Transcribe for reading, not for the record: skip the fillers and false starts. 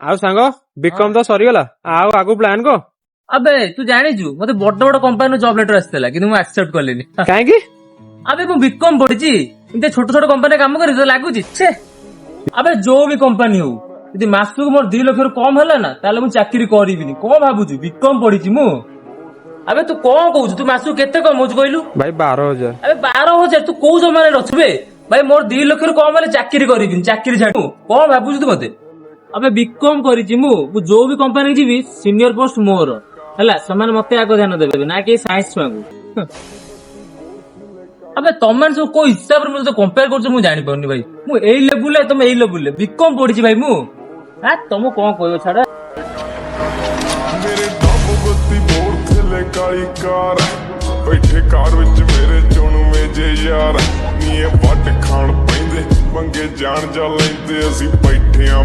ଆଉ ସାଙ୍ଗ ବିକମ ତ ସରିଗଲା ଆଉ ଆଗକୁ ପ୍ଲାନ କହ। अबे तू जानिचु मते बड़ बड़ कंपनी जॉब लेटर आसला कि मु एक्सेप्ट करलिनी काहेकि अबे मु बीकॉम पढिची इते छोट छोट कंपनी काम करी तो लागुची छे। अबे जो भी कंपनी हो यदि मासु मोर 2 लाख रु कम होला ना ताले मु चाकरी करिबिनी कोन भाबुछु बीकॉम पढिची मु। अबे तू कोन कहू तू मासु केते कम होछ कहलु भाई 12,000। अबे 12,000 तू कोउ जमाने रछबे भाई मोर 2 लाख रु कम वाले चाकरी करिबिनी चाकरी छाडू कोन भाबुछु तू मते। अबे बीकॉम करिची मु जो भी कंपनी जीवी सीनियर पोस्ट मोर हला समान मते आगो ध्यान देबे ना कि साइंस छुआंगु। अबे तमन सब को हिसाब रे मते कंपेयर करछ मु जानि पड़नी भाई मु एई लेवल ले तुम एई लेवल ले बीकॉम पढिची भाई मु आ तुम कोन कहयो छाड़ा मेरे दाबो गत्ती बोर थले काली कार बैठे कार विच मेरे चोणू में जे यार नीए वट खान पैंदे मंगे जान जा लैंदे असि बैठे आ